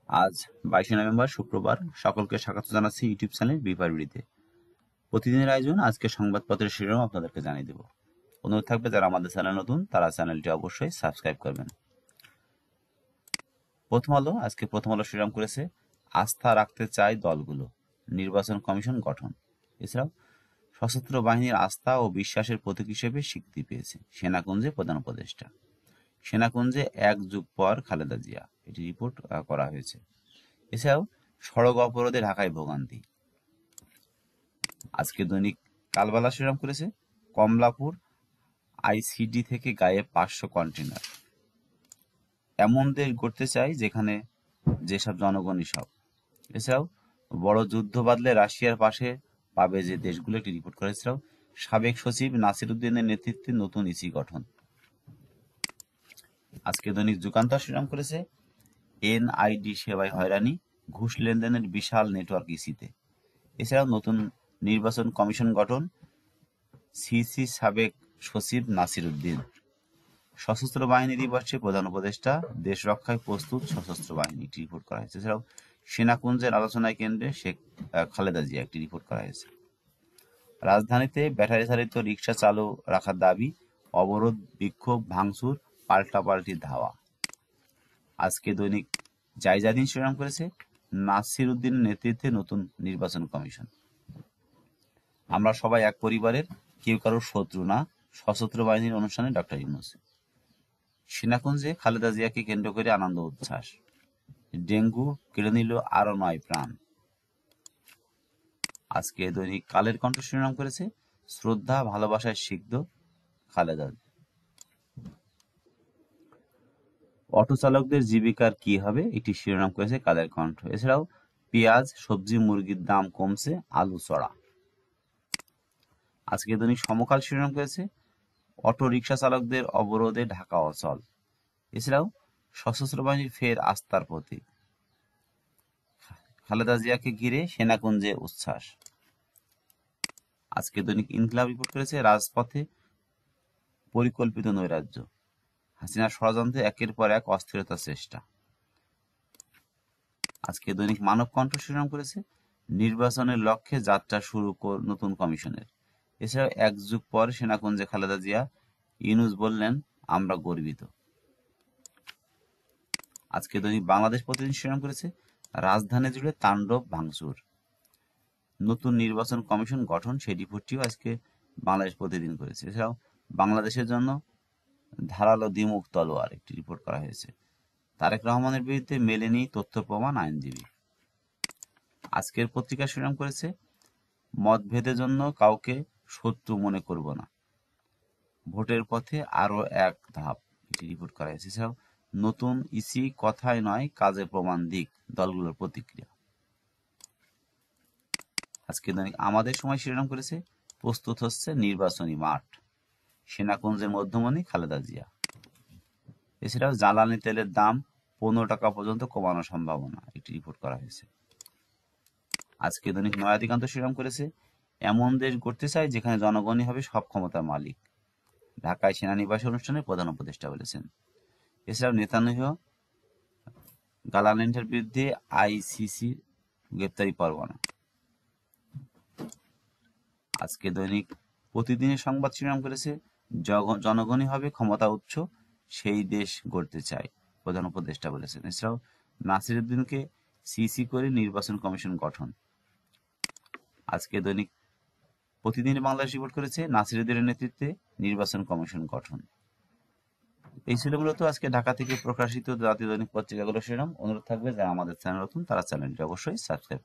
আজ 22শে নভেম্বর শুক্রবার। সকলকে স্বাগত জানাচ্ছি ইউটিউব চ্যানেল বিপারবিড়িতে। প্রতিদিনের আয়োজন আজকে সংবাদপত্রের শিরোনাম আপনাদেরকে জানিয়ে দেব। অনুরোধ থাকবে যারা আমাদের চ্যানেল নতুন তারা চ্যানেলটি অবশ্যই সাবস্ক্রাইব করবেন। প্রথম আলো শিরোনাম করেছে আস্থা রাখতে চায় দলগুলো, নির্বাচন কমিশন গঠন। এছাড়াও সশস্ত্র বাহিনীর আস্থা ও বিশ্বাসের প্রতীক হিসেবে স্বীকৃতি পেয়েছে সেনাকুঞ্জে প্রধান উপদেষ্টা। সেনাকুঞ্জে 1 যুগ পর খালেদা জিয়া, এটি রিপোর্ট করা হয়েছে। এছাড়াও সড়ক অবরোধে ঢাকায় ভোগান্তি। আজকে দৈনিক কালবেলা শিরোনাম করেছে কমলাপুর আইসিডি থেকে গায়েব 500 কন্টেনার। এমন দেশ গড়তে চাই যেখানে যেসব জনগণই সব। এছাড়াও বড় যুদ্ধ বাঁধলে রাশিয়ার পাশে পাবে যে দেশগুলো, একটি রিপোর্ট করেছিল। সাবেক সচিব নাসির উদ্দিনের নেতৃত্বে নতুন ইসি গঠন। আজকে দৈনিক যুগান্তর শিরোনাম করেছে এনআইডি সেবায় হয়রানি, ঘুষ লেনদেনের বিশাল নেটওয়ার্ক ইসিতে। এছাড়াও নতুন নির্বাচন কমিশন গঠন, সিসি সাবেক সচিব নাসির উদ্দিন। সশস্ত্র বাহিনী দিবসে প্রধান উপদেষ্টা, দেশ রক্ষায় প্রস্তুত সশস্ত্র বাহিনী, একটি রিপোর্ট করা হয়েছে। এছাড়াও সেনাকুঞ্জের আলোচনায় কেন্দ্রে শেখ খালেদা জিয়া, একটি রিপোর্ট করা হয়েছে। রাজধানীতে ব্যাটারি চালিত রিকশা চালু রাখার দাবি, অবরোধ, বিক্ষোভ, ভাঙচুর, পাল্টাপাল্টি ধাওয়া। আজকে দৈনিক জায়জাদিন শিরোনাম করেছে নাসির উদ্দিনের নেতৃত্বে নতুন নির্বাচন কমিশন। আমরা সবাই এক পরিবারের, কেউ কারোর শত্রু না, সশস্ত্র বাহিনীর অনুষ্ঠানে ডক্টর ইউনূস। সেনাকুঞ্জে খালেদা জিয়াকে কেন্দ্র করে আনন্দ উচ্ছ্বাস। ডেঙ্গু কেড়ে নিল আরো 9 প্রাণ। আজকে দৈনিক কালের কণ্ঠ শিরোনাম করেছে শ্রদ্ধা ভালোবাসায় সিক্ত খালেদা। অটো চালকদের জীবিকার কি হবে, এটি শিরোনাম করেছে কালের কণ্ঠ। এছাড়াও পেঁয়াজ, সবজি, মুরগির দাম কমছে, আলু চড়া। আজকে দৈনিক সমকাল শিরোনাম করেছে অটো রিকশা চালকদের অবরোধে ঢাকা অচল। এছাড়াও সশস্ত্র বাহিনীর ফের আস্থার প্রতীক। খালেদা জিয়াকে ঘিরে সেনাকুঞ্জে উচ্ছ্বাস। আজকে দৈনিক ইনকিলাব রিপোর্ট করেছে রাজপথে পরিকল্পিত নৈরাজ্য, হাসিনার ষড়যন্ত্রে একের পর এক অস্থিরতার চেষ্টা। আজকে দৈনিক মানব কণ্ঠ শিরোনাম করেছে নির্বাচনের লক্ষ্যে যাত্রা শুরু নতুন কমিশনের। এছাড়াও 1 যুগ পর সেনাকুঞ্জে খালেদা জিয়া, ইউনূস বললেন আমরা গর্বিত। আজকে দৈনিক বাংলাদেশ প্রতিদিন শিরোনাম করেছে রাজধানী জুড়ে তাণ্ডব ভাঙচুর, নতুন নির্বাচন কমিশন গঠন, সেই রিপোর্টটিও আজকে বাংলাদেশ প্রতিদিন করেছে। এছাড়াও বাংলাদেশের জন্য ধারালো দ্বিমুখ তলোয়ার, একটি রিপোর্ট করা হয়েছে। তারেক রহমানের বিরুদ্ধে মেলেনি তথ্য প্রমাণ, আইনজীবী। আজকের পত্রিকা শিরোনাম করেছে মতভেদের জন্য কাউকে শত্রু মনে করব না, ভোটের পথে আরো এক ধাপ, এটি রিপোর্ট করা হয়েছে। এছাড়াও নতুন ইসি কথায় নয় কাজে প্রমাণ দিক, দলগুলোর প্রতিক্রিয়া। আজকে দৈনিক আমাদের সময় শিরোনাম করেছে প্রস্তুত হচ্ছে নির্বাচনী মাঠ, সেনাকুঞ্জের মধ্যমণি খালেদা জিয়া। এছাড়াও জ্বালানি তেলের দাম 15 টাকা পর্যন্ত কমানোর সম্ভাবনা, একটি রিপোর্ট করা হয়েছে। আজকে দৈনিক নয়াদিগন্ত শিরোনাম করেছে এমন দেশ গড়তে চাই যেখানে জনগণই হবে সব ক্ষমতার মালিক, ঢাকায় সেনানিবাসী অনুষ্ঠানে প্রধান উপদেষ্টা বলেছেন। এছাড়াও নেতানিয়াহু গালাল্যান্ডের বিরুদ্ধে আইসিসি গ্রেপ্তারি পরোয়ানা। আজকে দৈনিক প্রতিদিনের সংবাদ শিরোনাম করেছে জনগণই হবে ক্ষমতা উৎস, সেই দেশ গড়তে চাই, প্রধান উপদেষ্টা বলেছেন। এছাড়াও নাসির উদ্দিনকে সিসি করে নির্বাচন কমিশন গঠন। আজকে দৈনিক প্রতিদিন বাংলাদেশ রিপোর্ট করেছে নাসির উদ্দিনের নেতৃত্বে নির্বাচন কমিশন গঠন। এই ছিল মূলত আজকে ঢাকা থেকে প্রকাশিত জাতীয় দৈনিক পত্রিকাগুলো শিরোনাম। অনুরোধ থাকবে যারা আমাদের চ্যানেল নতুন তারা চ্যানেলটি অবশ্যই সাবস্ক্রাইব